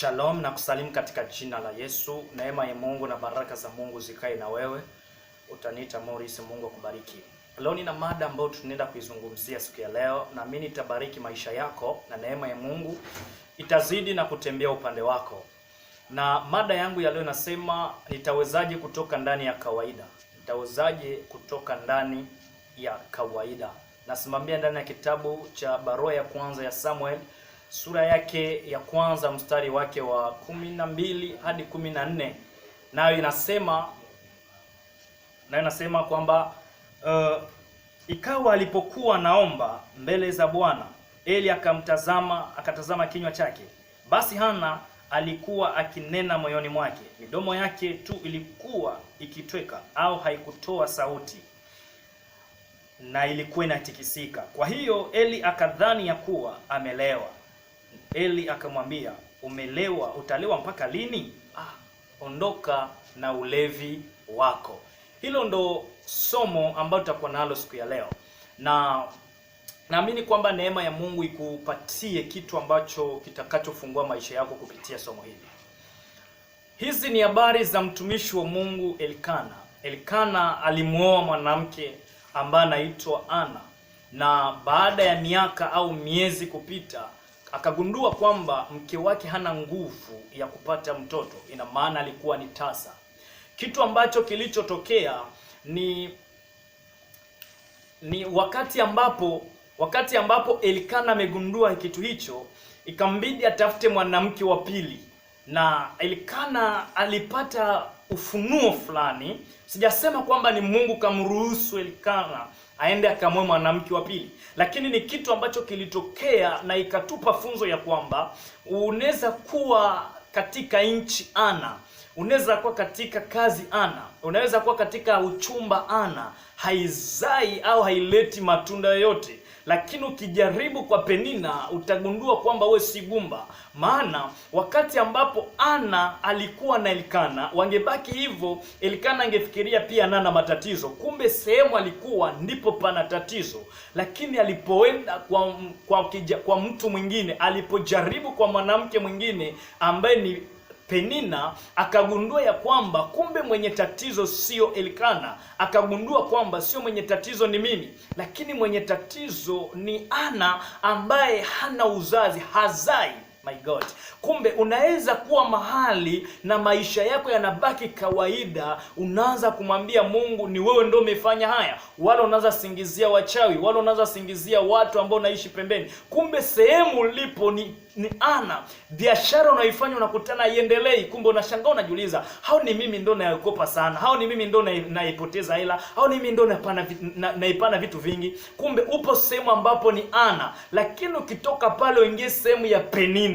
Shalom na kusalimu katika jina la Yesu. Neema ya Mungu na baraka za Mungu zikae na wewe. Utaniita Morris, Mungu akubariki. Leo nina mada ambayo tunaenda kuizungumzia siku ya leo, na mimi nitabariki maisha yako na neema ya Mungu itazidi na kutembea upande wako. Na mada yangu ya leo nasema nitawezaje kutoka ndani ya kawaida. Nitawezaje kutoka ndani ya kawaida. Nasimamia ndani ya kitabu cha barua ya kwanza ya Samuel, sura yake ya kwanza mstari wake wa 12 hadi 14. Nayo inasema kwamba ikawa alipokuwa naomba mbele za Bwana, Eli akatazama kinywa chake. Basi Hana alikuwa akinena moyoni mwake, midomo yake tu ilikuwa ikitweka au haikutoa sauti, na ilikuwa inatikisika. Kwa hiyo Eli akadhani ya kuwa amelewa. Eli akamwambia, umelewa, utalewa mpaka lini? Ondoka na ulevi wako. Hilo ndo somo ambalo tutakuwa nalo siku ya leo. Na naamini kwamba neema ya Mungu ikupatie kitu ambacho kitakachofungua maisha yako kupitia somo hili. Hizi ni habari za mtumishi wa Mungu Elikana. Elikana alimuoa mwanamke ambaye anaitwa Ana, na baada ya miaka au miezi kupita akagundua kwamba mke wake hana nguvu ya kupata mtoto. Ina maana alikuwa ni tasa. Kitu ambacho kilichotokea ni wakati ambapo Elikana amegundua kitu hicho, ikambidi atafute mwanamke wa pili. Na Elikana alipata ufunuo fulani. Sijasema kwamba ni Mungu kamruhusu Elikana aende akamwoe mwanamke wa pili, lakini ni kitu ambacho kilitokea na ikatupa funzo ya kwamba unaweza kuwa katika nchi Ana, unaweza kuwa katika kazi Ana, unaweza kuwa katika uchumba Ana, haizai au haileti matunda yoyote, lakini ukijaribu kwa Penina utagundua kwamba wewe si gumba. Maana wakati ambapo Ana alikuwa na Elikana, wangebaki hivyo, Elikana angefikiria pia ana matatizo. Kumbe sehemu alikuwa ndipo pana tatizo. Lakini alipoenda kwa mtu mwingine, alipojaribu kwa mwanamke mwingine ambaye ni Penina, akagundua ya kwamba kumbe mwenye tatizo sio Elikana. Akagundua kwamba sio mwenye tatizo ni mimi, lakini mwenye tatizo ni Ana ambaye hana uzazi, hazai. My God. Kumbe unaweza kuwa mahali na maisha yako yanabaki kawaida, unaanza kumwambia Mungu ni wewe ndio umefanya haya, wala unaanza singizia wachawi, wala unaanza singizia watu ambao naishi pembeni. Kumbe sehemu ulipo ni Ana. Biashara unaifanya unakutana iendelei, kumbe unashangaa, unajiuliza, hao ni mimi ndo nayakopa sana, hao ni mimi ndo naipoteza hela, hao ni mimi ndo naipana vitu vingi. Kumbe upo sehemu ambapo ni Ana. Lakini ukitoka pale uingie sehemu ya Penina,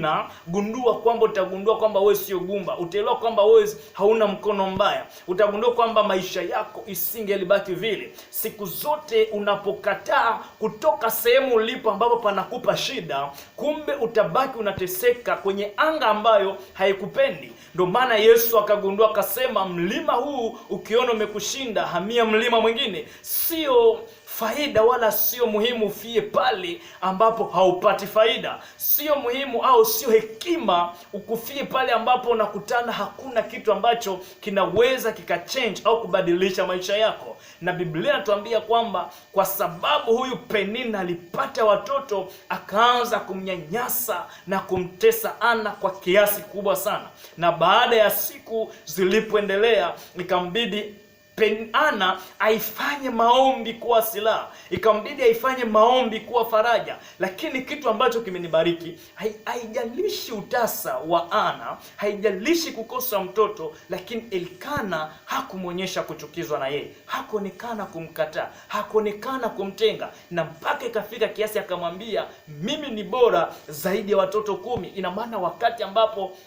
utagundua kwamba wewe sio gumba. Utaelewa kwamba wewe hauna mkono mbaya. Utagundua kwamba maisha yako isingelibaki vile. Siku zote unapokataa kutoka sehemu ulipo ambapo panakupa shida, kumbe utabaki unateseka kwenye anga ambayo haikupendi. Ndio maana Yesu akagundua akasema, mlima huu ukiona umekushinda, hamia mlima mwingine. Sio faida wala sio muhimu ufie pale ambapo haupati faida. Sio muhimu au sio hekima ukufie pale ambapo unakutana hakuna kitu ambacho kinaweza kikachange au kubadilisha maisha yako. Na Biblia inatuambia kwamba kwa sababu huyu Penina alipata watoto, akaanza kumnyanyasa na kumtesa Ana kwa kiasi kubwa sana. Na baada ya siku zilipoendelea, ikambidi Ana aifanye maombi kuwa silaha, ikambidi aifanye maombi kuwa faraja. Lakini kitu ambacho kimenibariki, haijalishi utasa wa Ana, haijalishi kukosa mtoto, lakini Elikana hakumwonyesha kuchukizwa na yeye, hakuonekana kumkataa, hakuonekana kumtenga, na mpaka ikafika kiasi akamwambia, mimi ni bora zaidi ya watoto 10. Ina maana wakati ambapo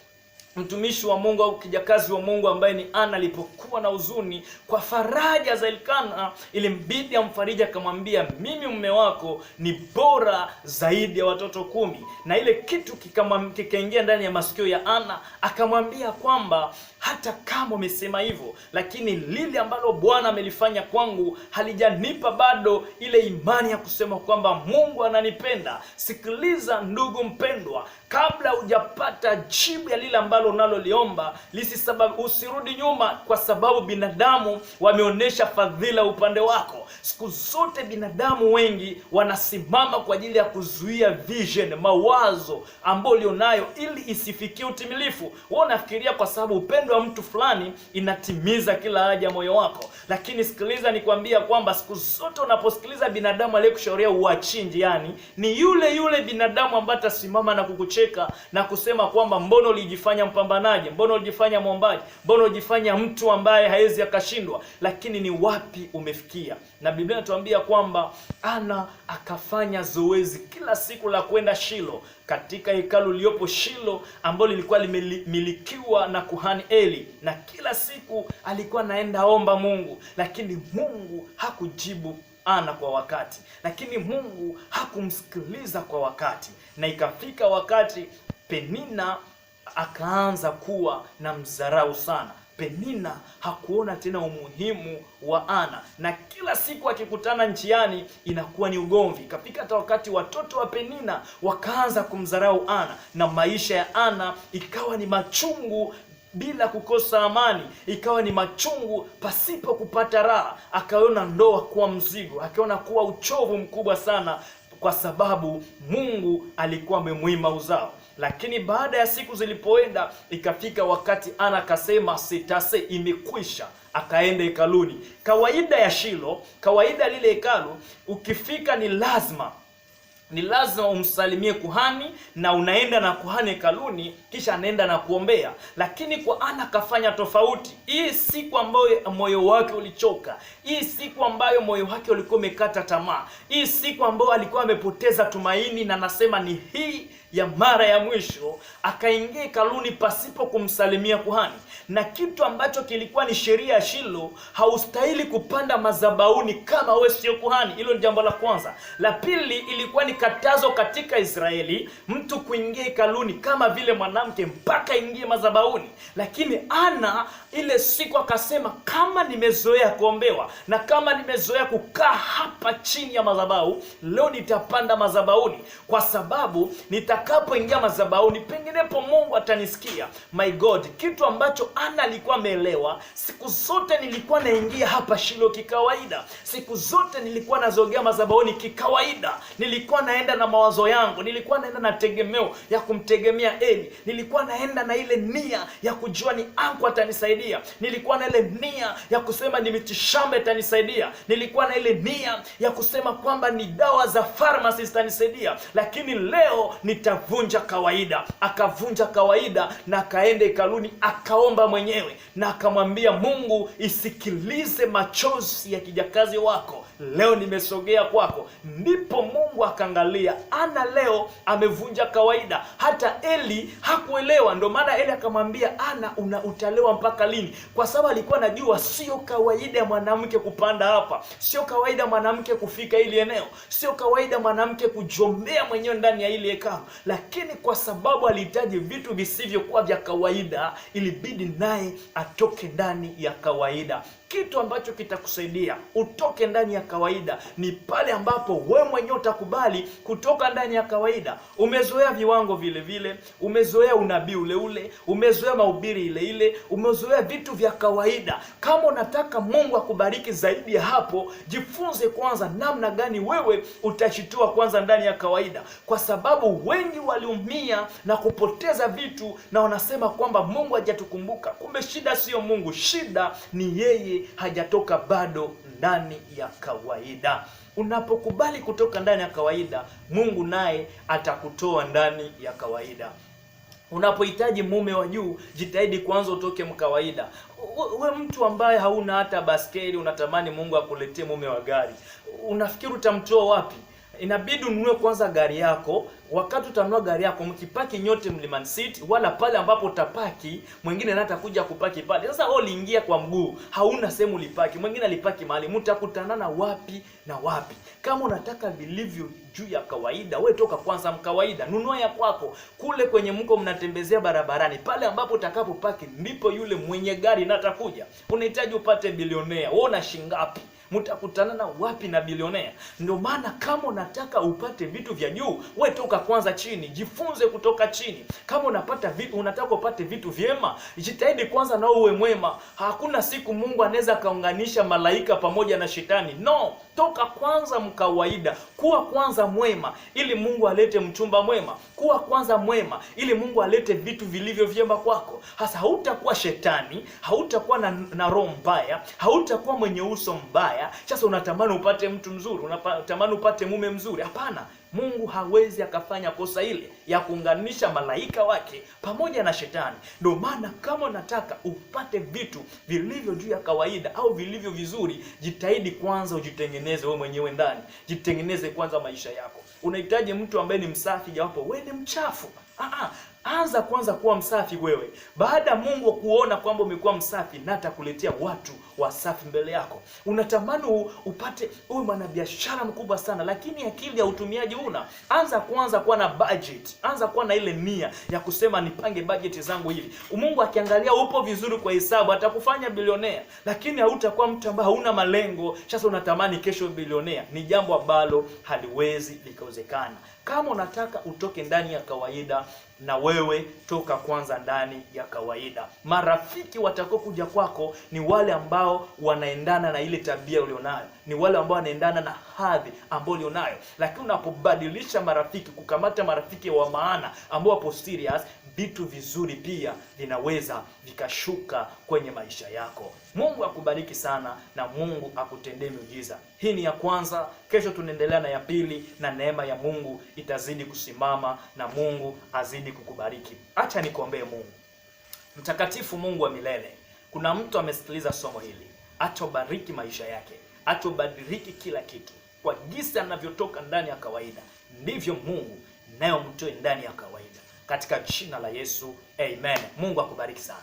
mtumishi wa Mungu au kijakazi wa Mungu ambaye ni Ana alipokuwa na huzuni, kwa faraja za Elikana ilimbidi amfariji, akamwambia, mimi mume wako ni bora zaidi ya watoto 10. Na ile kitu kikaingia ndani ya masikio ya Ana, akamwambia kwamba hata kama umesema hivyo, lakini lile ambalo Bwana amelifanya kwangu halijanipa bado ile imani ya kusema kwamba Mungu ananipenda. Sikiliza ndugu mpendwa, Kabla hujapata jibu ya lile ambalo unaloliomba, usirudi nyuma, kwa sababu binadamu wameonyesha fadhila upande wako. Siku zote binadamu wengi wanasimama kwa ajili ya kuzuia vision, mawazo ambayo ulionayo ili isifikie utimilifu. Wewe unafikiria kwa sababu upendo wa mtu fulani inatimiza kila haja moyo wako, lakini sikiliza nikwambia kwamba siku zote unaposikiliza binadamu aliyekushauriwa uachinje, yani ni yule binadamu ambaye atasimama na kukucheka na kusema kwamba mbona ulijifanya mpambanaji, mbona ulijifanya mwombaji, mbona ulijifanya mtu ambaye haezi akashindwa. Lakini ni wapi umefikia? Na Biblia inatuambia kwamba Ana akafanya zoezi kila siku la kwenda Shilo, katika hekalu lililopo Shilo ambalo lilikuwa limilikiwa na kuhani Eli, na kila siku alikuwa naenda omba Mungu, lakini Mungu hakujibu Ana kwa wakati, lakini Mungu hakumsikiliza kwa wakati. Na ikafika wakati Penina akaanza kuwa na mdharau sana. Penina hakuona tena umuhimu wa Ana, na kila siku akikutana njiani inakuwa ni ugomvi. Ikafika hata wakati watoto wa Penina wakaanza kumdharau Ana, na maisha ya Ana ikawa ni machungu bila kukosa amani, ikawa ni machungu pasipo kupata raha. Akaona ndoa kuwa mzigo, akaona kuwa uchovu mkubwa sana, kwa sababu Mungu alikuwa amemwima uzao. Lakini baada ya siku zilipoenda, ikafika wakati Ana akasema sitase, imekwisha. Akaenda hekaluni. Kawaida ya Shilo, kawaida lile hekalu, ukifika ni lazima umsalimie kuhani, na unaenda na kuhani hekaluni, kisha anaenda na kuombea. Lakini kwa Ana kafanya tofauti. Hii siku ambayo moyo wake ulichoka, hii siku ambayo moyo wake ulikuwa umekata tamaa, hii siku ambayo alikuwa amepoteza tumaini, na nasema ni hii ya mara ya mwisho, akaingia hekaluni pasipo kumsalimia kuhani. Na kitu ambacho kilikuwa ni sheria ya Shilo, haustahili kupanda madhabahuni kama wewe sio kuhani. Hilo ni jambo la kwanza. La pili, ilikuwa ni katazo katika Israeli mtu kuingia hekaluni kama vile mwanamke mpaka ingie madhabahuni. Lakini Ana ile siku akasema, kama nimezoea kuombewa na kama nimezoea kukaa hapa chini ya madhabahu, leo nitapanda madhabahuni, kwa sababu nitakapoingia madhabahuni penginepo Mungu atanisikia. My God, kitu ambacho Ana alikuwa ameelewa, siku zote nilikuwa naingia hapa Shilo kikawaida, siku zote nilikuwa nazogea madhabahuni kikawaida, nilikuwa naenda na mawazo yangu, nilikuwa naenda na tegemeo ya kumtegemea Eli, nilikuwa naenda na ile nia ya kujua ni angu atanisaidia, nilikuwa na ile nia ya kusema ni mitishamba itanisaidia, nilikuwa na ile nia ya kusema kwamba ni dawa za pharmacy zitanisaidia. Lakini leo nitavunja kawaida. Akavunja kawaida na akaenda hekaluni akaomba mwenyewe, na akamwambia Mungu, isikilize machozi ya kijakazi wako, leo nimesogea kwako. Ndipo Mungu akaangalia, Ana leo amevunja kawaida. Hata Eli hakuelewa, ndio maana Eli akamwambia Ana, utalewa mpaka lini? Kwa sababu alikuwa anajua sio kawaida ya mwanamke kupanda hapa, sio kawaida mwanamke kufika ili eneo, sio kawaida mwanamke kujombea mwenyewe ndani ya ile hekalu. Lakini kwa sababu alihitaji vitu visivyokuwa vya kawaida, ilibidi naye atoke ndani ya kawaida. Kitu ambacho kitakusaidia utoke ndani ya kawaida ni pale ambapo wewe mwenyewe utakubali kutoka ndani ya kawaida. Umezoea viwango vile vile, umezoea unabii ule ule, umezoea mahubiri ile ile, umezoea vitu vya kawaida. Kama unataka Mungu akubariki zaidi ya hapo, jifunze kwanza namna gani wewe utashitua kwanza ndani ya kawaida, kwa sababu wengi waliumia na kupoteza vitu na wanasema kwamba Mungu hajatukumbuka. Kumbe shida sio Mungu, shida ni yeye hajatoka bado ndani ya kawaida. Unapokubali kutoka ndani ya kawaida, Mungu naye atakutoa ndani ya kawaida. Unapohitaji mume wa juu, jitahidi kwanza utoke mkawaida. We mtu ambaye hauna hata baskeli, unatamani Mungu akuletee mume wa gari, unafikiri utamtoa wapi? Inabidi ununue kwanza gari yako. Wakati utanunua gari yako, mkipaki nyote Mlimani City, wala pale ambapo utapaki mwingine na atakuja kupaki pale. Sasa wewe uliingia kwa mguu, hauna sehemu ulipaki, mwingine alipaki mahali, mtakutanana wapi na wapi? Kama unataka vilivyo juu ya kawaida, wewe toka kwanza mkawaida, nunua ya kwako. Kule kwenye mko mnatembezea barabarani, pale ambapo utakapopaki ndipo yule mwenye gari na atakuja. Unahitaji upate bilionea, wewe una shingapi? Mtakutana na wapi na bilionea? Ndio maana kama unataka upate vitu vya juu, wewe toka kwanza chini, jifunze kutoka chini. Kama unataka upate vitu vyema, jitahidi kwanza na uwe mwema. Hakuna siku Mungu anaweza kaunganisha malaika pamoja na shetani. No, toka kwanza mkawaida. Kuwa kwanza mwema ili Mungu alete mchumba mwema. Kuwa kwanza mwema ili Mungu alete vitu vilivyo vyema kwako. Hasa hautakuwa shetani, hautakuwa na roho mbaya, hautakuwa mwenye uso mbaya. Sasa unatamani upate mtu mzuri, unatamani upate mume mzuri. Hapana. Mungu hawezi akafanya kosa ile ya kuunganisha malaika wake pamoja na shetani. Ndio maana kama unataka upate vitu vilivyo juu ya kawaida au vilivyo vizuri, jitahidi kwanza ujitengeneze wewe mwenyewe ndani. Jitengeneze kwanza maisha yako. Unahitaji mtu ambaye ni msafi, jawapo wewe ni mchafu. Anza kwanza kuwa msafi wewe. Baada Mungu kuona kwamba umekuwa msafi, na atakuletea watu wasafi mbele yako. Unatamani upate uwe mwanabiashara mkubwa sana, lakini akili ya utumiaji una. Anza kwanza kuwa na budget. Anza kuwa na ile nia ya kusema nipange budget zangu hivi. Mungu akiangalia upo vizuri kwa hesabu, atakufanya bilionea. Lakini hautakuwa mtu ambaye hauna malengo. Sasa unatamani kesho bilionea. Ni jambo ambalo haliwezi likawezekana. Kama unataka utoke ndani ya kawaida, na wewe toka kwanza ndani ya kawaida. Marafiki watakao kuja kwako ni wale ambao wanaendana na ile tabia ulionayo. Ni wale ambao wanaendana na hadhi ambayo ulionayo. Lakini unapobadilisha marafiki, kukamata marafiki wa maana ambao wapo serious, vitu vizuri pia vinaweza vikashuka kwenye maisha yako. Mungu akubariki sana na Mungu akutendee miujiza. Hii ni ya kwanza. Kesho tunaendelea na ya pili, na neema ya Mungu itazidi kusimama na Mungu azidi kukubariki. Acha nikuombee. Mungu mtakatifu, Mungu wa milele, kuna mtu amesikiliza somo hili. Acha ubariki maisha yake. Acha ubariki kila kitu. Kwa jinsi anavyotoka ndani ya kawaida, ndivyo Mungu nayo mtoe ndani ya kawaida. Katika jina la Yesu, amen. Mungu akubariki sana.